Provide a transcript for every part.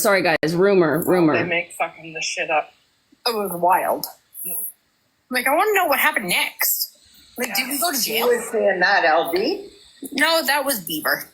sorry guys, rumor. They make fucking this shit up. It was wild. Like, I want to know what happened next. Like, did we go to jail? Who was saying that, LB? No, that was Beaver.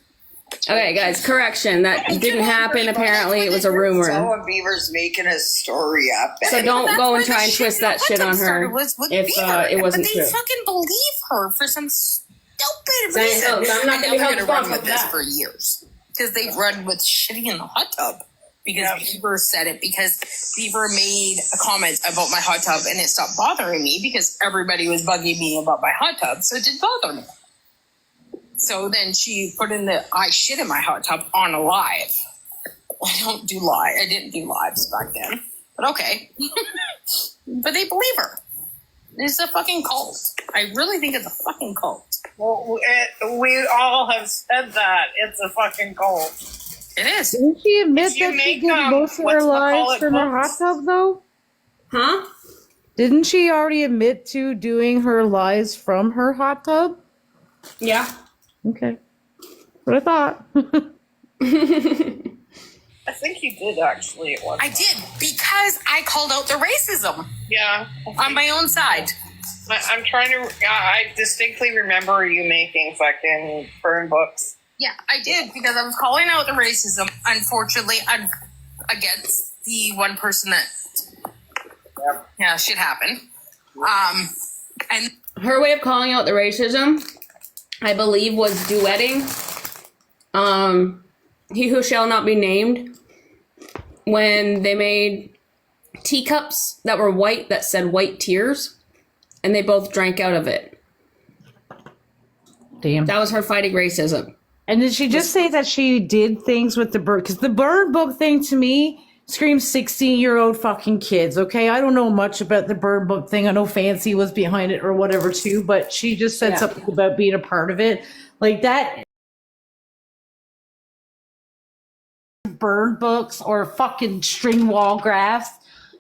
Okay, guys, correction. That didn't happen. Apparently, it was a rumor. Someone Beaver's making a story up. So don't go and try and twist that shit on her if it wasn't true. But they fucking believe her for some stupid Saying, reason. oh, I'm not going to run with for this that. for years. Because they've run with shitting in the hot tub. Because Beaver said it. Because Beaver made a comment about my hot tub and it stopped bothering me because everybody was bugging me about my hot tub. So it didn't bother me. So then she put in the I shit in my hot tub on a live. I didn't do lives back then. But okay. But they believe her. It's a fucking cult. I really think it's a fucking cult. Well, we all have said that. It's a fucking cult. It is. Didn't she admit that she did most of her lives from her hot tub, though? Huh? Didn't she already admit to doing her lives from her hot tub? Yeah. Okay. What I thought. I think you did actually at one I did because I called out the racism. Yeah. On my own side. I'm trying to. I distinctly remember you making fucking burn books. Yeah, I did because I was calling out the racism. Unfortunately, against the one person that shit happened. And Her way of calling out the racism, I believe, was duetting He Who Shall Not Be Named when they made teacups that were white that said white tears, and they both drank out of it. Damn. That was her fighting racism. And did she just say that she did things with the bird? Because the burn book thing to me screams 16-year-old fucking kids, okay? I don't know much about the burn book thing. I know Fancy was behind it or whatever too, but she just said something about being a part of it. Like that burn books or fucking string wall graphs.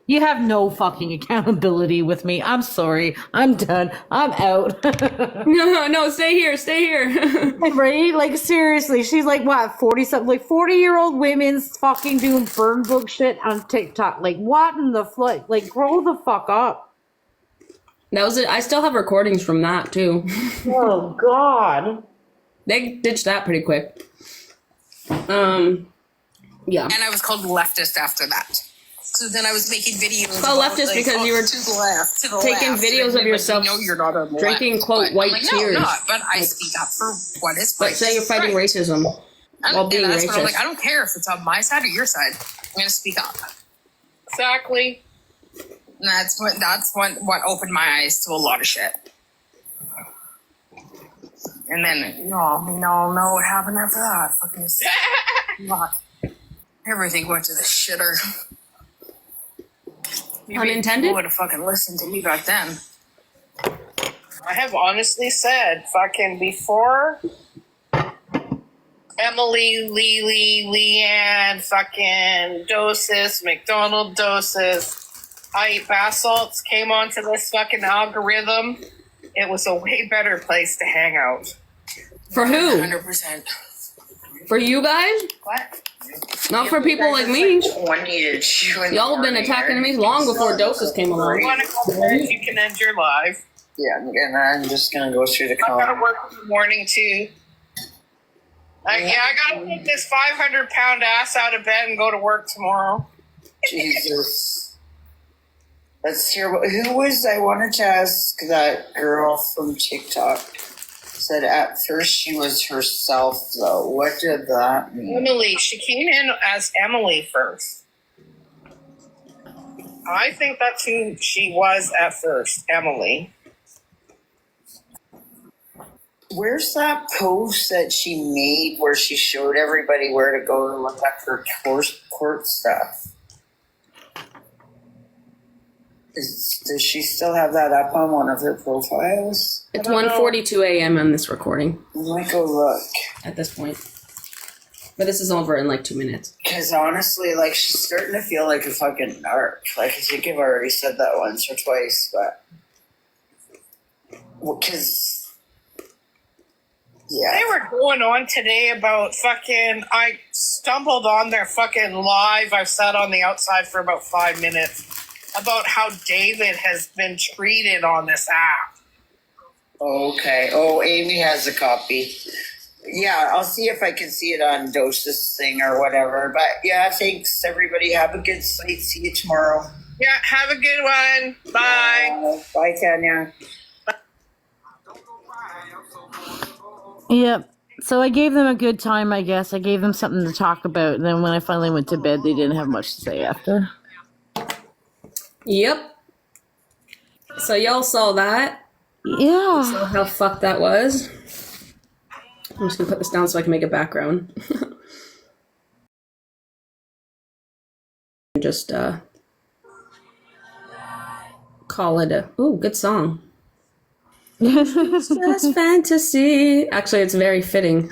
You have no fucking accountability with me. I'm sorry. I'm done. I'm out. No, stay here. Right? Like, seriously. She's like, what, 40-something? Like, 40-year-old women's fucking doing burn book shit on TikTok. Like, what in the fuck? Like, grow the fuck up. That was it. I still have recordings from that, too. Oh, God. They ditched that pretty quick. Yeah. And I was called leftist after that. So then I was making videos. Well, leftist because you were to the left, taking videos of yourself you're not on the drinking, left. quote, But white I'm like, tears. No, I'm not, but I speak up for what is right. But say you're fighting racism while being that's what I'm racist. like, I don't care if it's on my side or your side. I'm going to speak up. Exactly. And that's what opened my eyes to a lot of shit. And then, no, what happened after that? Fucking fuck. Everything went to the shitter. Unintended? People would have fucking listened to me back then. I have honestly said fucking before Emily, Leanne, fucking Doses, McDonald Doses, I Eat Bath Salts came onto this fucking algorithm. It was a way better place to hang out. For who? 100%. For you guys? What? Not for people like me. Y'all Y'all have been attacking me long before Doses came along. You want to go there, you can end your live. Yeah, I'm just gonna go through the I gotta comments. work in the morning too. I gotta take this 500-pound ass out of bed and go to work tomorrow. Jesus. Let's hear who was. I wanted to ask that girl from TikTok. Said at first she was herself though. What did that mean? Emily, she came in as Emily first. I think that's who she was at first, Emily. Where's that post that she made where she showed everybody where to go to look up her court stuff? Does she still have that up on one of her profiles? It's 1:42 a.m. on this recording I might go look. at this point. But this is over in like 2 minutes. Because honestly, like, she's starting to feel like a fucking narc. Like, I think I've already said that once or twice, but... Because... Yeah. They were going on today about fucking. I stumbled on their fucking live. I sat on the outside for about 5 minutes about how David has been treated on this app. Okay. Oh, Amy has a copy. Yeah, I'll see if I can see it on Doses thing or whatever. But yeah, thanks everybody. Have a good sleep. See you tomorrow. Yeah, have a good one. Bye. Bye, Tanya. Yep. So I gave them a good time, I guess. I gave them something to talk about. And then when I finally went to bed, they didn't have much to say after. Yep. So y'all saw that. Yeah. So how fucked that was. I'm just gonna put this down so I can make a background. Just call it a good song. Just fantasy. Actually, it's very fitting.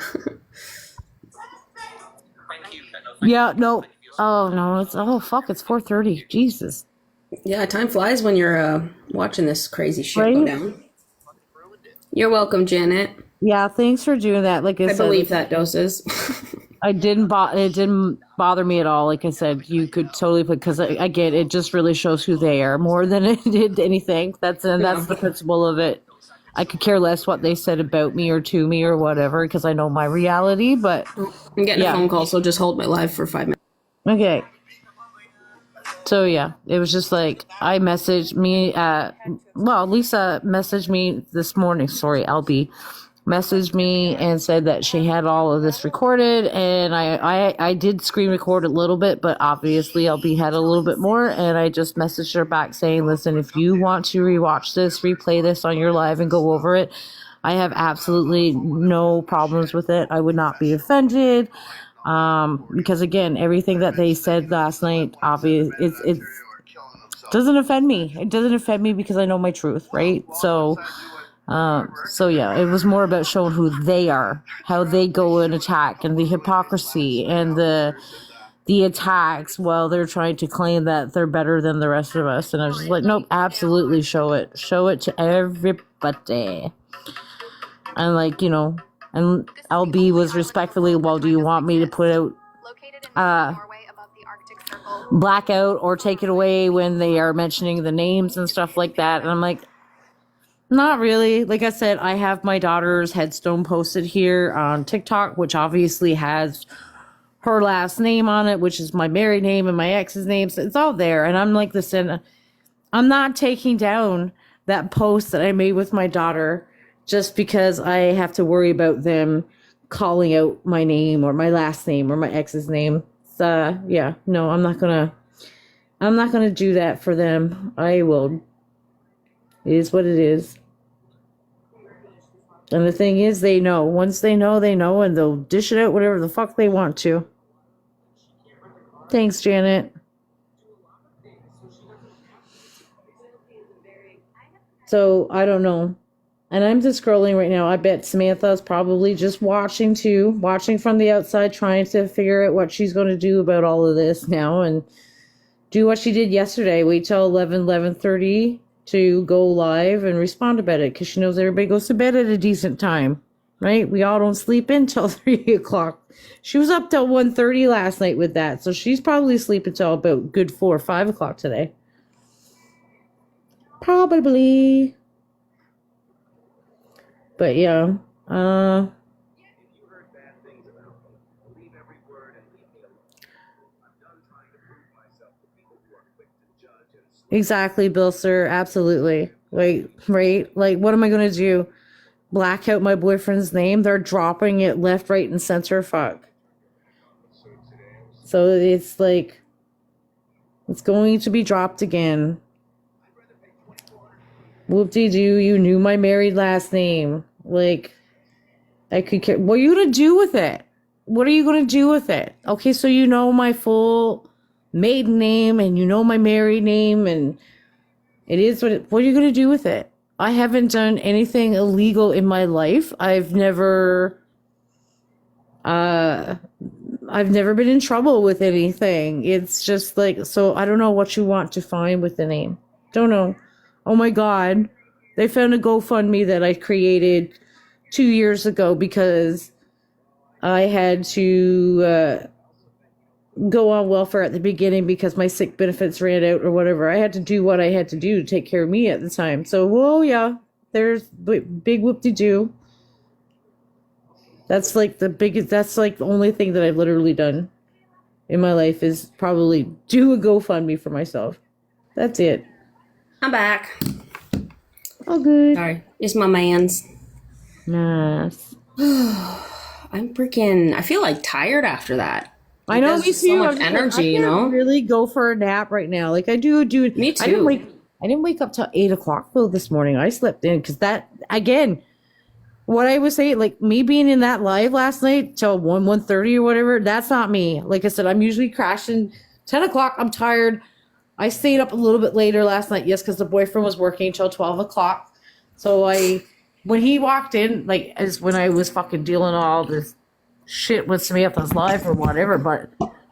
Yeah, no. Oh, no. It's 4:30. Jesus. Yeah, time flies when you're watching this crazy shit go Right? down. You're welcome, Janet. Yeah, thanks for doing that. Like I I said, believe that doses. it didn't bother me at all. Like I said, you could totally put, because again, it just really shows who they are more than it did anything. That's the principle of it. I could care less what they said about me or to me or whatever, because I know my reality. But I'm getting Yeah. a phone call, so just hold my live for 5 minutes. okay. So yeah, it was just like I messaged me. Lisa messaged me this morning. Sorry, LB messaged me and said that she had all of this recorded, and I did screen record a little bit, but obviously LB had a little bit more, and I just messaged her back saying, listen, if you want to rewatch this, replay this on your live and go over it, I have absolutely no problems with it. I would not be offended. Because again, everything that they said last night, it doesn't offend me. It doesn't offend me because I know my truth, right? So yeah, it was more about showing who they are, how they go and attack, and the hypocrisy and the attacks while they're trying to claim that they're better than the rest of us. And I was just like, nope, absolutely show it to everybody. And like, and LB was respectfully, well, do you want me to put out blackout or take it away when they are mentioning the names and stuff like that? And I'm like, not really. Like I said, I have my daughter's headstone posted here on TikTok, which obviously has her last name on it, which is my married name and my ex's name. So it's all there. And I'm like, listen, I'm not taking down that post that I made with my daughter just because I have to worry about them calling out my name or my last name or my ex's name. Yeah, no, I'm not gonna do that for them. I will. It is what it is. And the thing is, they know. Once they know, and they'll dish it out whatever the fuck they want to. Thanks, Janet. So, I don't know. And I'm just scrolling right now. I bet Samantha's probably just watching too. Watching from the outside, trying to figure out what she's going to do about all of this now. And do what she did yesterday. Wait till 11:30 to go live and respond about it. Because she knows everybody goes to bed at a decent time. Right? We all don't sleep until 3 o'clock. She was up till 1:30 last night with that. So she's probably sleeping till about good 4 or 5 o'clock today. Probably. But yeah, exactly, Bill, sir. Absolutely. Like, right? Like, what am I going to do? Black out my boyfriend's name? They're dropping it left, right, and center. Fuck. So it's like, it's going to be dropped again. Whoop-de-doo, you knew my married last name. Like, I could care. What are you going to do with it? What are you going to do with it? Okay, so you know my full maiden name and you know my married name, and it is what are you going to do with it? I haven't done anything illegal in my life. I've never been in trouble with anything. It's just like, so I don't know what you want to find with the name. Don't know. Oh my God. They found a GoFundMe that I created 2 years ago because I had to go on welfare at the beginning because my sick benefits ran out or whatever. I had to do what I had to do to take care of me at the time. So, well, yeah, there's big whoop-de-doo. That's like the only thing that I've literally done in my life is probably do a GoFundMe for myself. That's it. I'm back. All good. Sorry. It's my man's. Nice. I feel like tired after that. I know, There's me just too. so much I'm just energy, I you can't know? really go for a nap right now. Like I do. Me I didn't too. wake up till 8 o'clock though this morning. I slept in because that again. What I was saying, like me being in that live last night till 1:30 or whatever, that's not me. Like I said, I'm usually crashing 10 o'clock. I'm tired. I stayed up a little bit later last night, yes, because the boyfriend was working till 12 o'clock. So when he walked in, like as when I was fucking dealing all this shit with Samantha's live or whatever, but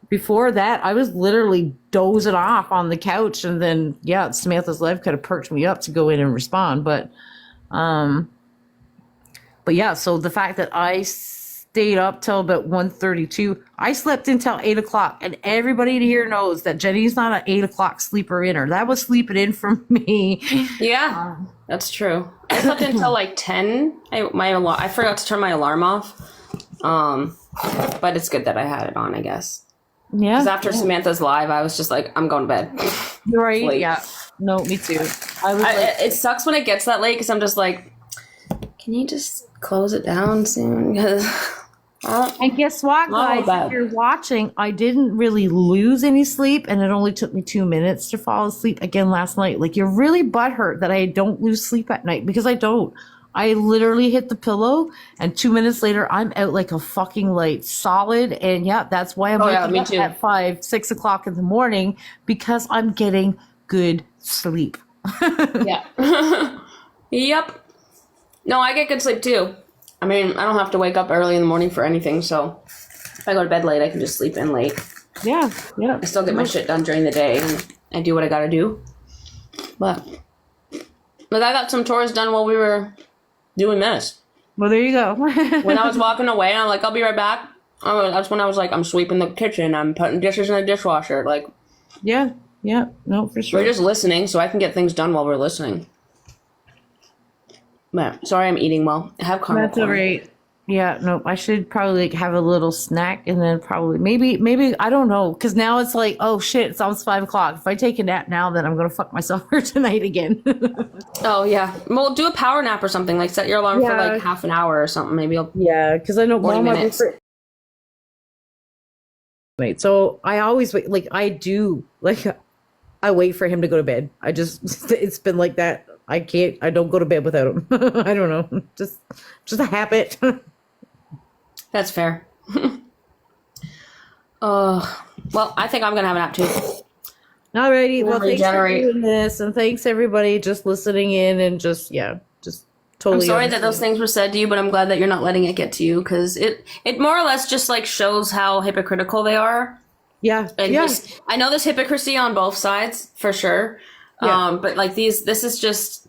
before that, I was literally dozing off on the couch, and then yeah, Samantha's live could have perked me up to go in and respond, but yeah, so the fact that I stayed up till about 1:32, I slept until 8 o'clock, and everybody here knows that Jenny's not an 8 o'clock sleeper inner. That was sleeping in for me. Yeah, that's true. I slept until like 10. I forgot to turn my alarm off. But it's good that I had it on, I guess. Yeah. Because after Samantha's live, I was just like, I'm going to bed. You're right. Late. Yeah. No, me too. I was like, It sucks when it gets that late because I'm just like, can you just close it down soon? Because and guess what, guys? bad. If you're watching, I didn't really lose any sleep, and it only took me 2 minutes to fall asleep again last night. Like, you're really butthurt that I don't lose sleep at night, because I don't. I literally hit the pillow, and 2 minutes later, I'm out like a fucking light, solid. And yeah, that's why I'm waking me up too. at 5, 6 o'clock in the morning, because I'm getting good sleep. yeah. Yep. No, I get good sleep too. I mean, I don't have to wake up early in the morning for anything, so if I go to bed late, I can just sleep in late. Yeah, yeah. I still get my shit done during the day, and I do what I gotta do. But I got some chores done while we were doing this. Well, there you go. When I was walking away, I'm like, I'll be right back. That's when I was like, I'm sweeping the kitchen, I'm putting dishes in the dishwasher. Like, yeah, no, for sure. we're just listening, so I can get things done while we're listening. But sorry, I'm eating well. I have caramel That's all corn. right. Yeah, no, I should probably like have a little snack, and then probably maybe I don't know, because now it's like, oh shit, it's almost 5 o'clock. If I take a nap now, then I'm gonna fuck myself for tonight again. Oh yeah, well, do a power nap or something. Like set your alarm for like half an hour or something. Maybe you'll. Yeah, because I know 40 Mama. minutes. Wait, so I always wait. Like I do, like I wait for him to go to bed. I just it's been like that. I can't. I don't go to bed without him. I don't know. Just a habit. That's fair. Well, I think I'm gonna have a nap too. Alrighty. Well, thanks for Regenerate. doing this, and thanks everybody just listening in, and just totally. I'm sorry that those things were said to you, but I'm glad that you're not letting it get to you, because it more or less just like shows how hypocritical they are. Yeah. And yeah. I know there's hypocrisy on both sides for sure. Yeah. But like this is just,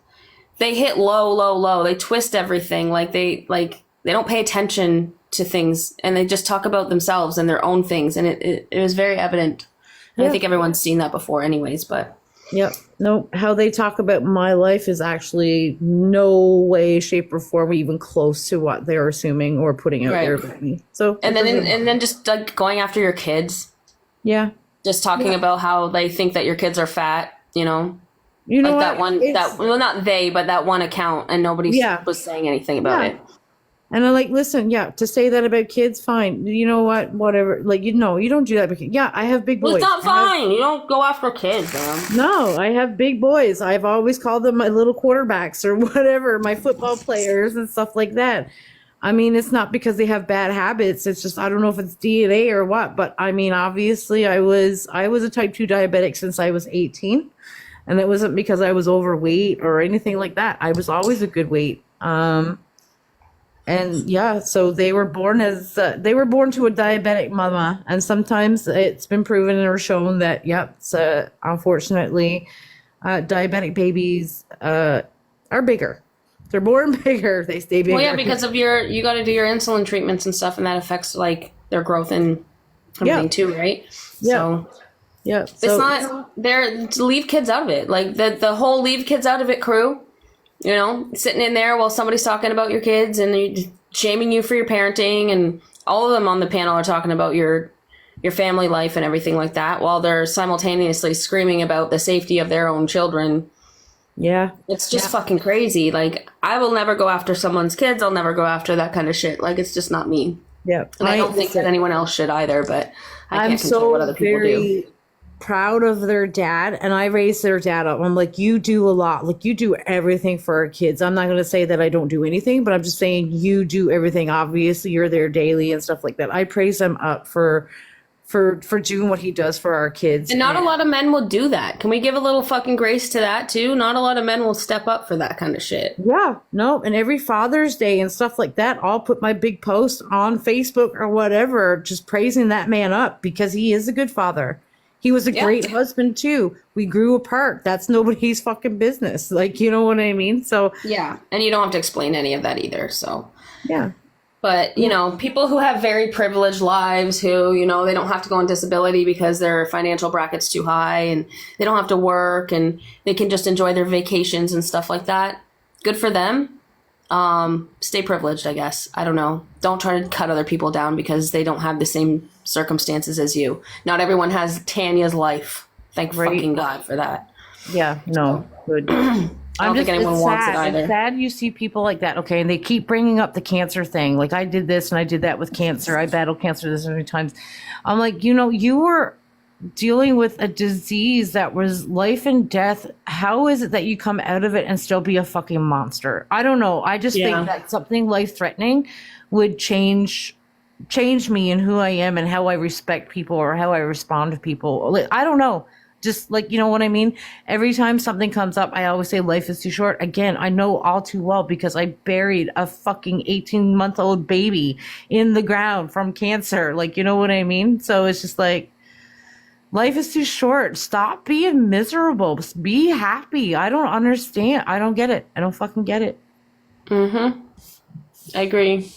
they hit low. They twist everything. Like they don't pay attention to things, and they just talk about themselves and their own things. And it was very evident. And I think everyone's seen that before anyways, but. Yep. No, how they talk about my life is actually no way, shape, or form even close to what they're assuming or putting out there about me. So And then just like going after your kids, yeah, just talking about how they think that your kids are fat, you know you know like what? well, not they, but that one account, and nobody Yeah. was saying anything about Yeah. it. And I'm like, listen, yeah, to say that about kids, fine. You know what? Whatever. Like, you know, you don't do that. Because, yeah, I have big boys. Well, it's not I have- fine. You don't go after kids, man. No, I have big boys. I've always called them my little quarterbacks or whatever, my football players and stuff like that. I mean, it's not because they have bad habits. It's just, I don't know if it's DNA or what, but I mean, obviously I was a type 2 diabetic since I was 18, and it wasn't because I was overweight or anything like that. I was always a good weight. And yeah, so they were born to a diabetic mama, and sometimes it's been proven or shown that unfortunately, diabetic babies are bigger. They're born bigger. They stay bigger. Well, yeah, because of you got to do your insulin treatments and stuff, and that affects like their growth and everything too, right? Yeah. So yeah. it's not there to leave kids out of it. Like the whole leave kids out of it crew, you know, sitting in there while somebody's talking about your kids and shaming you for your parenting, and all of them on the panel are talking about your family life and everything like that, while they're simultaneously screaming about the safety of their own children. Yeah. It's just fucking crazy. Like, I will never go after someone's kids. I'll never go after that kind of shit. Like, it's just not me. Yeah. And I don't think that anyone else should either, but I can't control what other people do. Proud of their dad, and I raised their dad up. I'm like, you do a lot. Like, you do everything for our kids. I'm not going to say that I don't do anything, but I'm just saying you do everything. Obviously, you're there daily and stuff like that. I praise him up for doing what he does for our kids. And not a lot of men will do that. Can we give a little fucking grace to that too? Not a lot of men will step up for that kind of shit. Yeah, no, and every Father's Day and stuff like that, I'll put my big post on Facebook or whatever, just praising that man up because he is a good father. He was a great husband too. We grew apart. That's nobody's fucking business. Like, you know what I mean? So yeah, and you don't have to explain any of that either. So yeah. But, you know, people who have very privileged lives who, you know, they don't have to go on disability because their financial bracket's too high and they don't have to work and they can just enjoy their vacations and stuff like that. Good for them. Stay privileged, I guess. I don't know. Don't try to cut other people down because they don't have the same circumstances as you. Not everyone has Tanya's life. Thank fucking God for that. Yeah, no, good. I don't think anyone wants it either. It's sad you see people like that, okay, and they keep bringing up the cancer thing. Like, I did this and I did that with cancer. I battled cancer this many times. I'm like, you know, you were dealing with a disease that was life and death. How is it that you come out of it and still be a fucking monster? I don't know. I just think that something life-threatening would change me and who I am and how I respect people or how I respond to people. Like, I don't know. Just like, you know what I mean? Every time something comes up, I always say life is too short. Again, I know all too well because I buried a fucking 18-month-old baby in the ground from cancer. Like, you know what I mean? So it's just like, life is too short. Stop being miserable. Be happy. I don't understand. I don't get it. I don't fucking get it. I agree.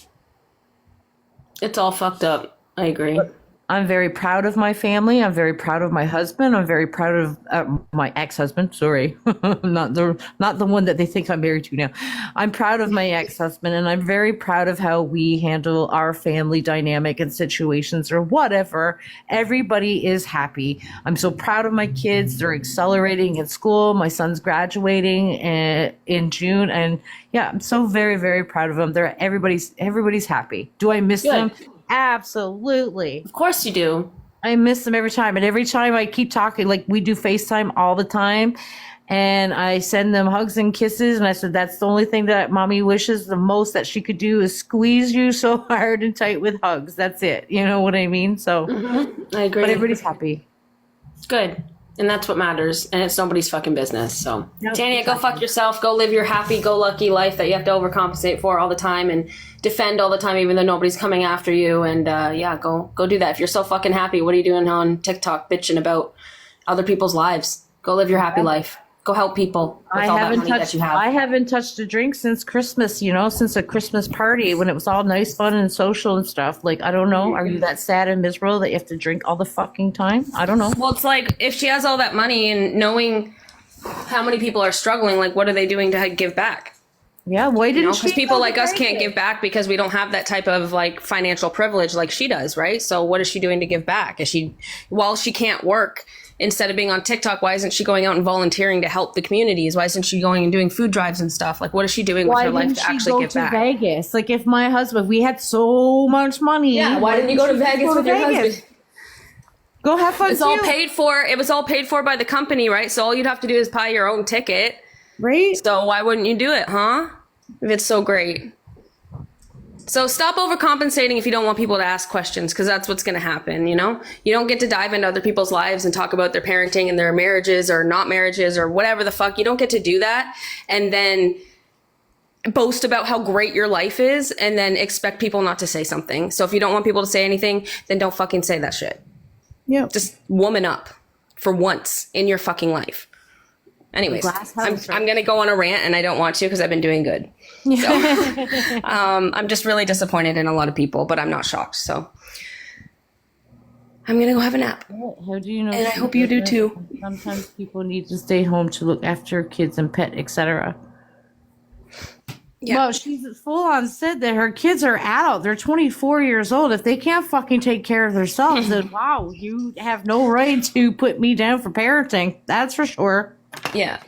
It's all fucked up. I agree. I'm very proud of my family. I'm very proud of my husband. I'm very proud of my ex-husband. Sorry, not the one that they think I'm married to now. I'm proud of my ex-husband, and I'm very proud of how we handle our family dynamic and situations or whatever. Everybody is happy. I'm so proud of my kids. They're accelerating in school. My son's graduating in June, and yeah, I'm so very, very proud of them. Everybody's happy. Do I miss them? Absolutely. Of course you do. I miss them every time. And every time I keep talking, like we do FaceTime all the time. And I send them hugs and kisses. And I said, that's the only thing that mommy wishes the most that she could do is squeeze you so hard and tight with hugs. That's it. You know what I mean? So I agree. But everybody's happy. Good. And that's what matters. And it's nobody's fucking business. So, Yep, Tanya, go fuck yourself. Go live your happy-go-lucky life that you have to overcompensate for all the time and defend all the time, even though nobody's coming after you. And yeah, go do that. If you're so fucking happy, what are you doing on TikTok bitching about other people's lives? Go live your happy life. Go help people with all that money that you have. I haven't touched a drink since Christmas, since a Christmas party when it was all nice, fun, and social and stuff. Like, I don't know. Are you that sad and miserable that you have to drink all the fucking time? I don't know. Well, it's like if she has all that money and knowing how many people are struggling, like what are they doing to give back? Yeah, why didn't she? Because people like us can't give back because we don't have that type of like financial privilege like she does, right? So what is she doing to give back? While she can't work, instead of being on TikTok, why isn't she going out and volunteering to help the communities? Why isn't she going and doing food drives and stuff? Like, what is she doing with her life to actually give back? Why didn't she go to Vegas? Like, if my husband, we had so much money. Yeah, why didn't you go to Vegas with your husband? Go have fun. It's all paid for. It was all paid for by the company, right? So all you'd have to do is buy your own ticket. Right. So why wouldn't you do it, huh? If it's so great. So stop overcompensating if you don't want people to ask questions, because that's what's going to happen, You don't get to dive into other people's lives and talk about their parenting and their marriages or not marriages or whatever the fuck. You don't get to do that and then boast about how great your life is and then expect people not to say something. So if you don't want people to say anything, then don't fucking say that shit. Yeah. Just woman up for once in your fucking life. Anyways, Glass I'm house, right? going to go on a rant, and I don't want to because I've been doing good. I'm just really disappointed in a lot of people, but I'm not shocked. So I'm going to go have a nap. How do you know? And I hope you do too. Sometimes people need to stay home to look after kids and pet, etc. Yeah. Well, she's full on said that her kids are adult. They're 24 years old. If they can't fucking take care of themselves, then wow, you have no right to put me down for parenting. That's for sure. Yeah.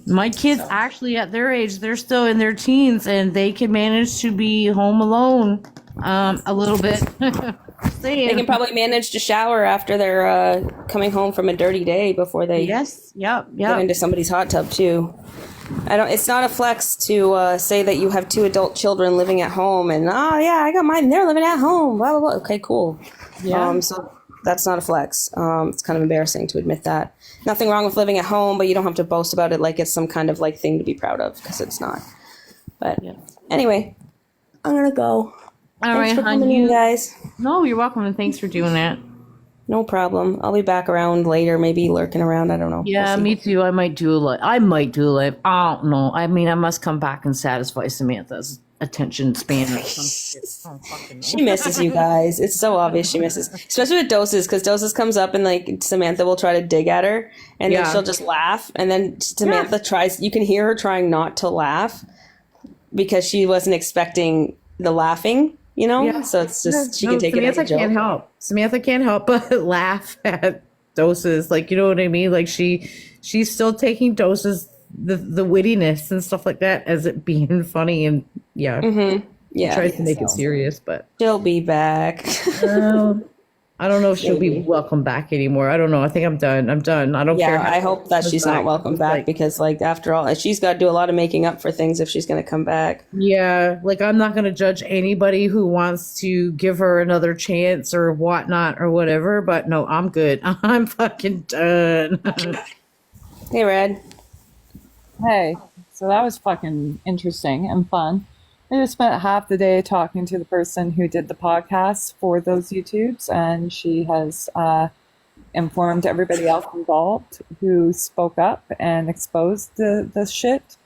My kids actually at their age, they're still in their teens and they can manage to be home alone a little bit. They can probably manage to shower after they're coming home from a dirty day before they Yes. Yep. get into somebody's hot tub too. It's not a flex to say that you have 2 adult children living at home and yeah, I got mine. They're living at home. Blah blah blah. Okay, cool. Yeah. So that's not a flex. It's kind of embarrassing to admit that. Nothing wrong with living at home, but you don't have to boast about it like it's some kind of like thing to be proud of because it's not. But anyway, I'm gonna go. All Thanks right, for coming honey. in, guys. No, you're welcome, and thanks for doing that. No problem. I'll be back around later, maybe lurking around. I don't know. Yeah, We'll see. me too. I might do a live. I don't know. I mean, I must come back and satisfy Samantha's attention span or some shit. I don't fucking know. She misses you guys. It's so obvious she misses, especially with Doses, because Doses comes up and like Samantha will try to dig at her, and then Yeah. she'll just laugh, and then Samantha tries. You can hear her trying not to laugh because she wasn't expecting the laughing. You know, Yeah. so it's just she can take Samantha it as a joke. can't help. Samantha can't help but laugh at Doses. Like, you know what I mean? Like she's still taking Doses the wittiness and stuff like that as it being funny, and yeah, Yeah, tries to make it serious, but. she'll be back. I don't know if she'll be welcome back anymore. I don't know. I think I'm done. I don't care. Yeah, I hope that she's not welcome back because, like, after all, she's got to do a lot of making up for things if she's going to come back. Yeah, like I'm not going to judge anybody who wants to give her another chance or whatnot or whatever, but no, I'm good. I'm fucking done. Hey, Red. Hey, so that was fucking interesting and fun. I just spent half the day talking to the person who did the podcast for those YouTubes, and she has informed everybody else involved who spoke up and exposed the shit,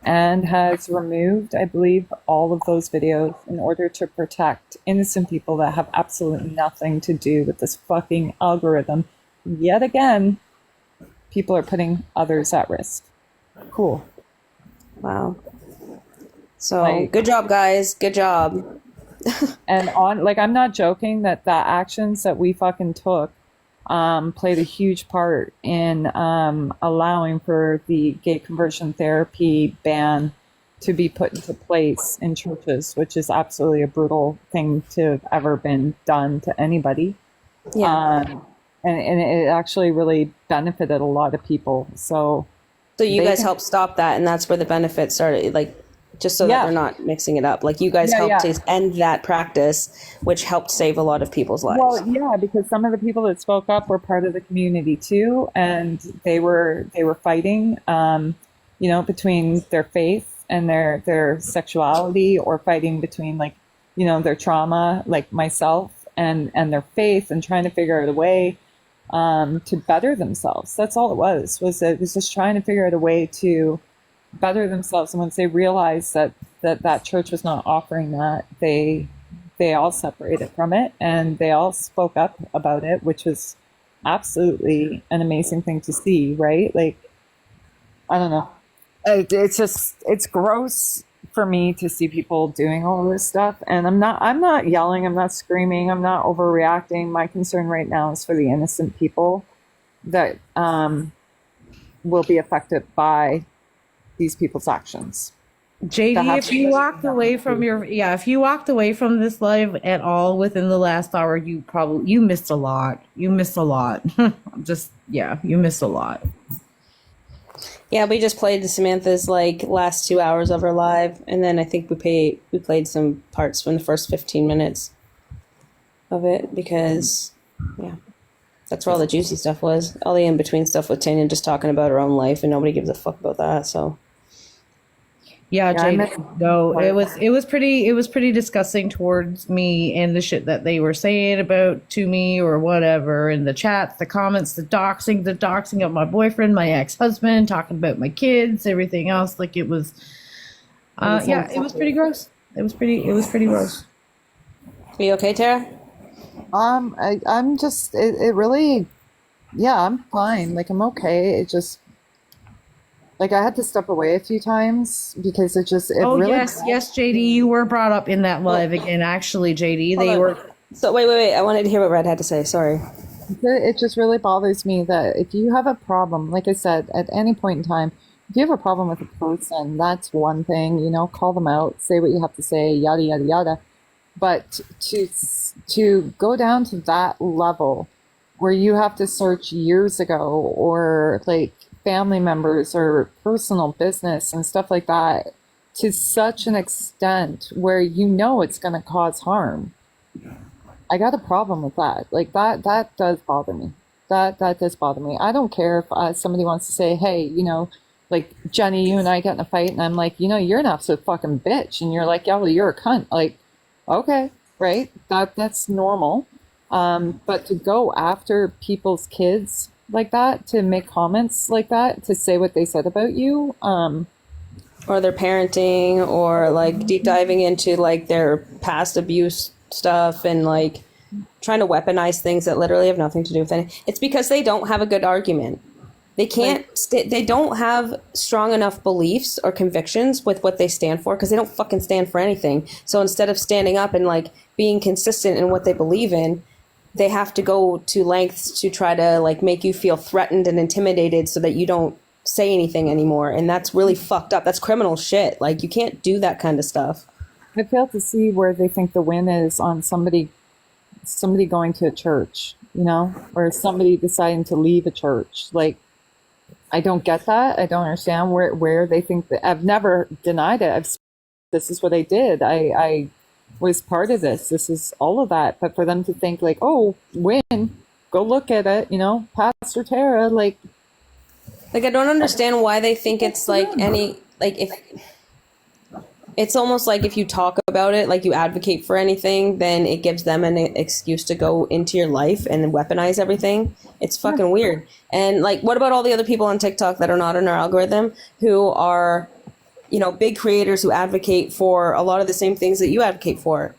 and has removed, I believe, all of those videos in order to protect innocent people that have absolutely nothing to do with this fucking algorithm. Yet again, people are putting others at risk. Cool. Wow. So, Like- good job, guys. Good job. And I'm not joking that the actions that we fucking took played a huge part in allowing for the gay conversion therapy ban to be put into place in churches, which is absolutely a brutal thing to have ever been done to anybody. Yeah. And it actually really benefited a lot of people. So So you they guys can- helped stop that, and that's where the benefits started, like, just so that Yeah. they're not mixing it up. Like, you guys helped to end that practice, which helped save a lot of people's lives. Well, yeah, because some of the people that spoke up were part of the community too, and they were fighting, between their faith and their sexuality, or fighting between their trauma, like myself, and their faith, and trying to figure out a way to better themselves. That's all it was. It was just trying to figure out a way to better themselves. And once they realized that church was not offering that, they all separated from it, and they all spoke up about it, which was absolutely an amazing thing to see, right? Like, I don't know. It's gross for me to see people doing all this stuff. And I'm not yelling, I'm not screaming, I'm not overreacting. My concern right now is for the innocent people that will be affected by these people's actions. JD, if you walked away from this live at all within the last hour, you missed a lot. You missed a lot. You missed a lot. Yeah, we just played Samantha's last 2 hours of her live, and then I think we played some parts from the first 15 minutes of it because, yeah, that's where all the juicy stuff was. All the in between stuff with Tanya just talking about her own life, and nobody gives a fuck about that. So Yeah, Yeah, I JD. met- No, it was pretty disgusting towards me and the shit that they were saying about to me or whatever, and the chats, the comments, the doxing of my boyfriend, my ex-husband, talking about my kids, everything else. Like it was, yeah, it was pretty gross. It was pretty gross. Are you okay, Tara? I'm just, it really, yeah, I'm fine. Like, I'm okay. It just, like, I had to step away a few times because it Oh really, yes, JD, you were brought up in that live again. Actually, JD, they Hold on. were. So wait. I wanted to hear what Red had to say. Sorry. it just really bothers me that if you have a problem, like I said, at any point in time, if you have a problem with a person, that's one thing, call them out, say what you have to say, yada, yada, yada. But to go down to that level where you have to search years ago or like family members or personal business and stuff like that to such an extent where it's going to cause harm. I got a problem with that. Like that does bother me. That does bother me. I don't care if somebody wants to say, hey, like Jenny, you and I get in a fight, and I'm like, you're an absolute fucking bitch, and you're like, yeah, well, you're a cunt. Like, okay, right? That's normal. But to go after people's kids like that, to make comments like that, to say what they said about you, Or their parenting, or like deep diving into like their past abuse stuff, and like trying to weaponize things that literally have nothing to do with anything. It's because they don't have a good argument. They can't. They don't have strong enough beliefs or convictions with what they stand for, because they don't fucking stand for anything. So instead of standing up and like being consistent in what they believe in, they have to go to lengths to try to like make you feel threatened and intimidated so that you don't say anything anymore. And that's really fucked up. That's criminal shit. Like, you can't do that kind of stuff. I fail to see where they think the win is on somebody going to a church, or somebody deciding to leave a church. Like, I don't get that. I don't understand where they think that. I've never denied it. This is what I did. I was part of this. This is all of that. But for them to think like, oh, win, go look at it, Pastor Tara, like I don't understand why they think it's like any, like, if it's almost like if you talk about it, like you advocate for anything, then it gives them an excuse to go into your life and weaponize everything. It's fucking weird. And like, what about all the other people on TikTok that are not in our algorithm who are, big creators who advocate for a lot of the same things that you advocate for?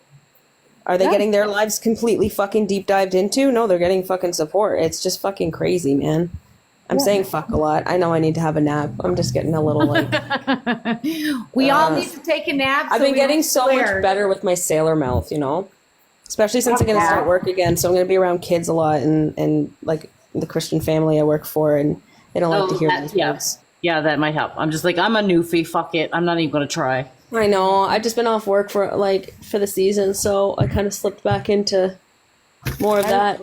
Are they getting their lives completely fucking deep dived into? No, they're getting fucking support. It's just fucking crazy, man. I'm saying fuck a lot. I know I need to have a nap. I'm just getting a little like... We all need to take a nap. I've been getting so much better with my sailor mouth, especially since I'm going to start work again. So I'm going to be around kids a lot, and like the Christian family I work for, and they don't like to hear those words. Yeah, that might help. I'm just like, I'm a newfie. Fuck it. I'm not even going to try. I know. I've just been off work for the season, so I kind of slipped back into more of that.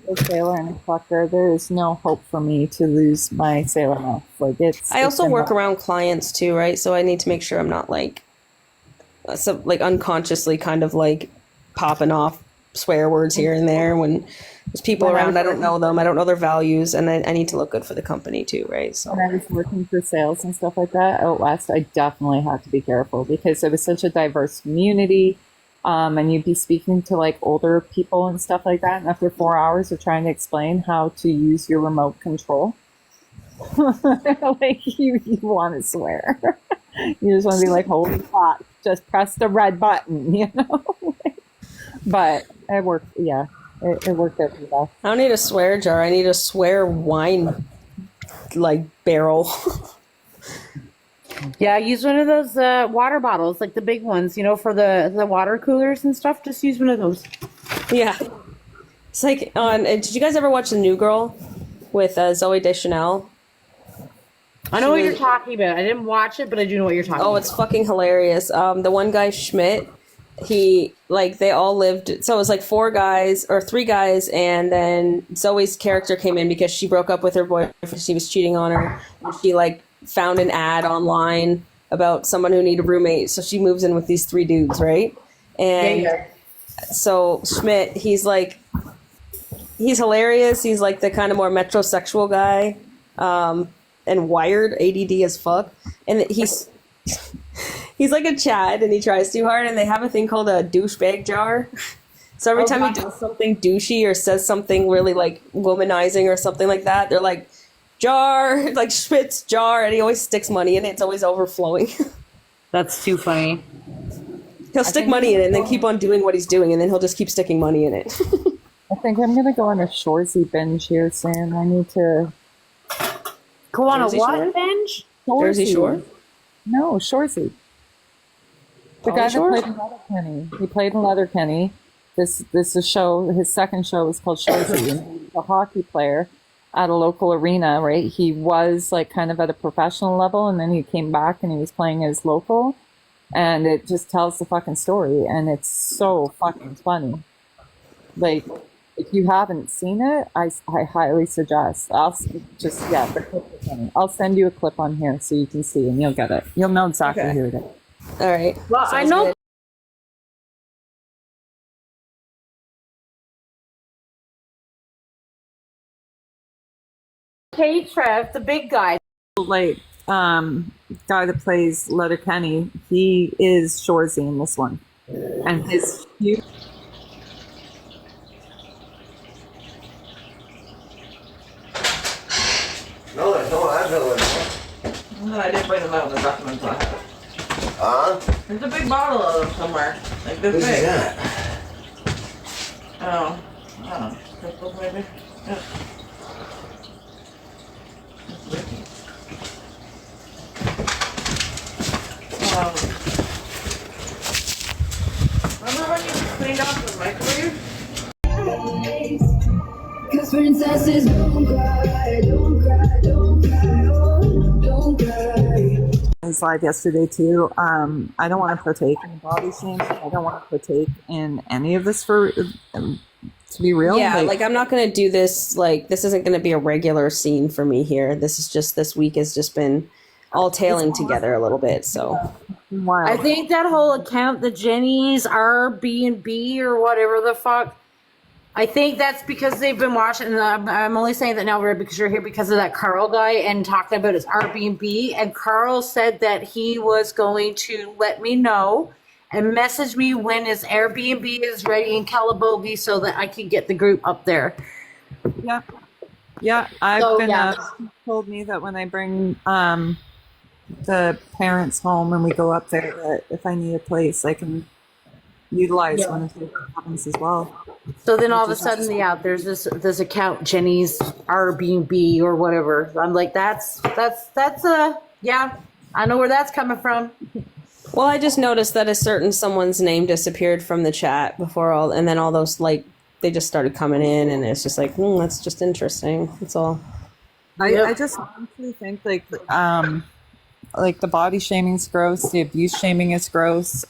a sailor and a trucker. There is no hope for me to lose my sailor mouth. Like I also work around clients too, right? So I need to make sure I'm not like unconsciously kind of like popping off swear words here and there when there's people around. I don't know them. I don't know their values, and I need to look good for the company too, right? So when I was working for sales and stuff like that out west, I definitely had to be careful because it was such a diverse community. And you'd be speaking to like older people and stuff like that. And after 4 hours of trying to explain how to use your remote control, like you want to swear. You just want to be like, holy fuck, just press the red button, you know? But it worked. Yeah, it worked out for the best. I don't need a swear jar. I need a swear wine like barrel. Yeah, use one of those water bottles, like the big ones, you know, for the water coolers and stuff. Just use one of those. Yeah. It's like on. Did you guys ever watch The New Girl with Zoe Deschanel? I know what you're talking about. I didn't watch it, but I do know what you're talking about. Oh, it's fucking hilarious. The one guy, Schmidt, they all lived. So it was like 3 guys, and then Zoe's character came in because she broke up with her boyfriend. She was cheating on her. And she found an ad online about someone who needed a roommate. So she moves in with these 3 dudes, right? And so Schmidt, he's hilarious. He's like the kind of more metrosexual guy, and wired, ADD as fuck. And He's like a Chad and he tries too hard, and they have a thing called a douchebag jar. So every time he does something douchey or says something really like womanizing or something like that, they're like, jar, like Schmitz jar, and he always sticks money in it. It's always overflowing. That's too funny. He'll stick money in it and then keep on doing what he's doing, and then he'll just keep sticking money in it. I think I'm gonna go on a Shoresy binge here soon. I need to. Go on Jersey a what Shore? binge? Jersey Shore? No, Shoresy. The Pauly guy Shore? that played in Letterkenny. He played in Letterkenny. This is a show. His second show is called Shoresy. And he's a hockey player at a local arena, right? He was like kind of at a professional level, and then he came back and he was playing as local. And it just tells the fucking story, and it's so fucking funny. Like, if you haven't seen it, I highly suggest. The clip is funny. I'll send you a clip on here so you can see, and you'll get it. You'll know exactly Okay. who it is. All right. Well, I Sounds know. good. Hey, Trev, the big guy. Like, guy that plays Letterkenny, he is Shoresy in this one, and his huge. No, there's no advil in there. No, I didn't bring them out in the documents I have. Huh? There's a big bottle of them somewhere. Like this Who's big. that? Oh. Oh. Crystals maybe? Yeah. Remember when you cleaned off the microwave? Cause princesses don't cry, don't cry, don't cry, oh, don't cry. His live yesterday too. I don't want to partake in body shaming. I don't want to partake in any of this for to be real. Yeah, like I'm not gonna do this. Like this isn't gonna be a regular scene for me here. This is just this week has just been all tailing together a little bit. So wow. I think that whole account, the Jenny's Airbnb or whatever the fuck, I think that's because they've been watching. And I'm only saying that now, Red, because you're here because of that Carl guy and talking about his Airbnb. And Carl said that he was going to let me know and message me when his Airbnb is ready in Calabogie so that I can get the group up there. Yeah. I've So, been yeah. told me that when I bring the parents home and we go up there, that if I need a place, I can utilize one of the cabins as well. So then all of a sudden, yeah, there's this account, Jenny's Airbnb or whatever. I'm like, that's yeah, I know where that's coming from. well, I just noticed that someone's name disappeared from the chat before and then all those like they just started coming in, and it's just like that's just interesting. That's all. I just honestly think like the body shaming's gross, the abuse shaming is gross,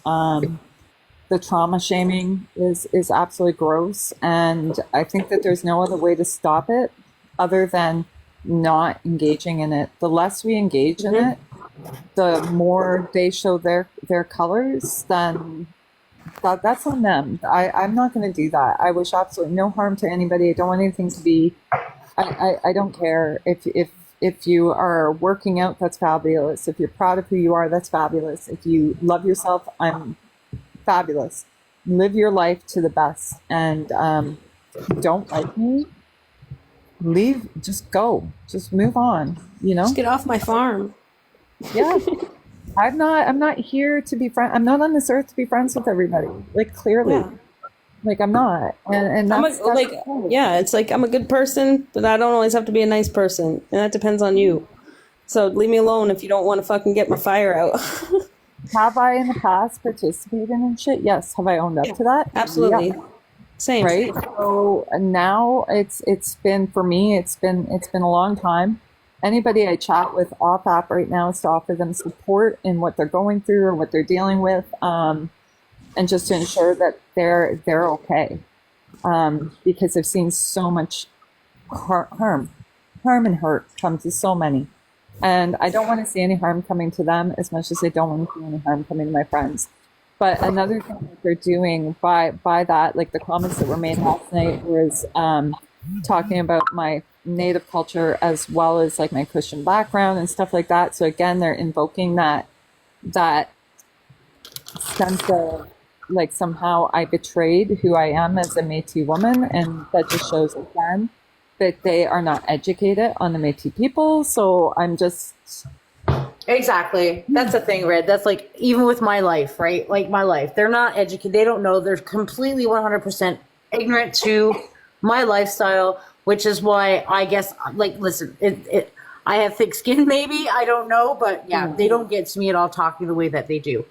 the trauma shaming is absolutely gross, and I think that there's no other way to stop it other than not engaging in it. The less we engage in it, the more they show their colors. Then that's on them. I'm not going to do that. I wish absolutely no harm to anybody. I don't want anything to be. I don't care if you are working out, that's fabulous. If you're proud of who you are, that's fabulous. If you love yourself, I'm fabulous. Live your life to the best, and don't like me, leave. Just go. Just move on. You know. Just get off my farm. Yeah. I'm not here to be friend. I'm not on this earth to be friends with everybody. Like clearly. Yeah. Like I'm not, and that's like okay. yeah, it's like I'm a good person, but I don't always have to be a nice person, and that depends on you. So leave me alone if you don't want to fucking get my fire out. Have I in the past participated in shit? Yes. Have I owned up to that? Absolutely. Yeah. Same. Right. So now it's been for me. It's been a long time. Anybody I chat with off app right now is to offer them support in what they're going through or what they're dealing with, and just to ensure that they're okay. Because I've seen so much harm and hurt come to so many. And I don't want to see any harm coming to them as much as I don't want to see any harm coming to my friends. But another thing that they're doing by that, like the comments that were made last night was talking about my Native culture as well as like my Christian background and stuff like that. So again, they're invoking that sense of like somehow I betrayed who I am as a Métis woman, and that just shows again that they are not educated on the Métis people. So I'm just Exactly. That's the thing, Red. That's like, even with my life, right? Like my life, they're not educated. They don't know. They're completely 100% ignorant to my lifestyle, which is why I guess, like, listen, I have thick skin, maybe. I don't know. But yeah, they don't get to me at all talking the way that they do.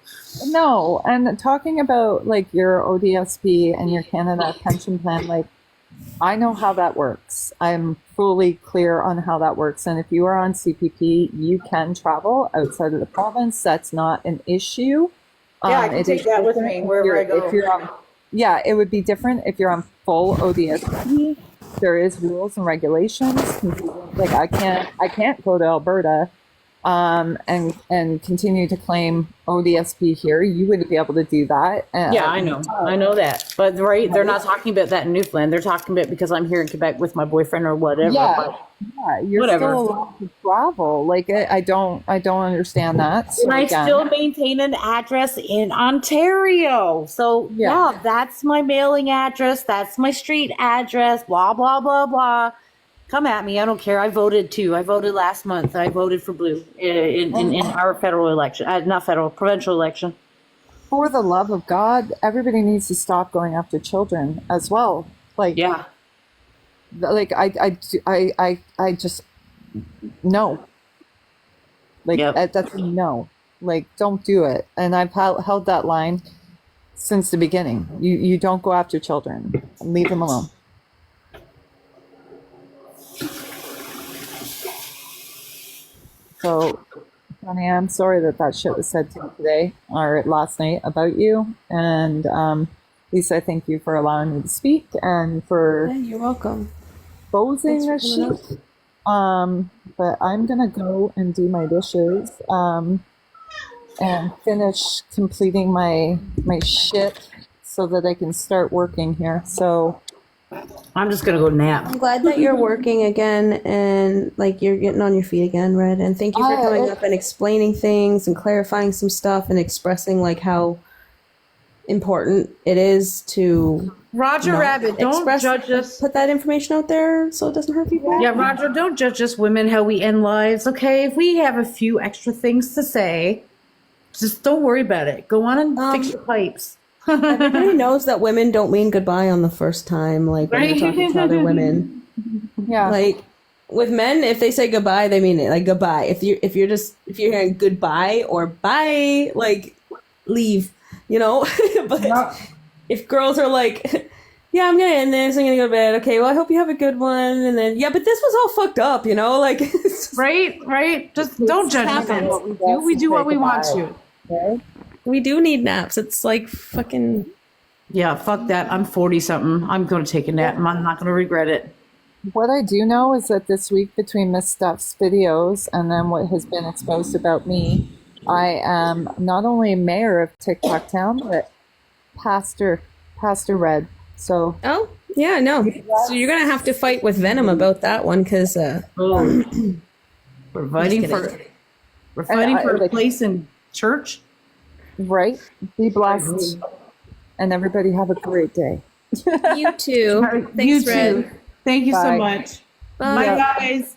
no. And talking about like your ODSP and your Canada pension plan, like I know how that works. I'm fully clear on how that works. And if you are on CPP, you can travel outside of the province. That's not an issue. Yeah, I can it take is that with different me if wherever you're- I go. If you're on, yeah, it would be different if you're on full ODSP. There is rules and regulations. Like I can't go to Alberta and continue to claim ODSP here. You wouldn't be able to do that. Yeah, I know that. But right, they're not talking about that in Newfoundland. They're talking about because I'm here in Quebec with my boyfriend or whatever. Yeah, But yeah, you're whatever. still allowed to travel. Like I don't understand that. So and I again, still maintain an address in Ontario. So Yeah. yeah, that's my mailing address. That's my street address. Blah blah blah blah. Come at me. I don't care. I voted too. I voted last month. I voted for blue in our federal election. Not federal, provincial election. for the love of God, everybody needs to stop going after children as well. Like Yeah. like I just no. Like Yep. that's a no. Like don't do it. And I've held that line since the beginning. You don't go after children. Leave them alone. So, Honey, I'm sorry that shit was said to me today or last night about you. And Lisa, thank you for allowing me to speak and for You're welcome. exposing Thanks this for coming shit. But I'm gonna go and do my dishes and finish completing my shit so that I can start working here. So I'm just gonna go nap. I'm glad that you're working again and like you're getting on your feet again, Red. And thank you for coming up and explaining things and clarifying some stuff and expressing like how important it is to Roger Rabbit, don't judge us. Put that information out there so it doesn't hurt people. Yeah, Roger, don't judge us women how we end lives, okay? If we have a few extra things to say, just don't worry about it. Go on and fix your pipes. Everybody knows that women don't mean goodbye on the first time, like when you're talking to other women. yeah, Like with men, if they say goodbye, they mean it. Like goodbye. If you're hearing goodbye or bye, like leave, you know? But if girls are like, yeah, I'm gonna end this, I'm gonna go to bed. Okay, well I hope you have a good one, and then yeah, but this was all fucked up, you know? Like Right? Just don't judge us on what we do. We do what we want to. we do need naps. It's like fucking Yeah, fuck that. I'm 40 something. I'm gonna take a nap and I'm not gonna regret it. what I do know is that this week between Miss Steph's videos and then what has been exposed about me, I am not only mayor of TikTok Town, but Pastor Red. So oh yeah, no. So you're gonna have to fight with Venom about that one because We're fighting Just for we're fighting for a like- place in church. right, be blessed, and everybody have a great day. you too. You Thanks, Red. too. Thank you so Bye. much. Bye. Bye guys.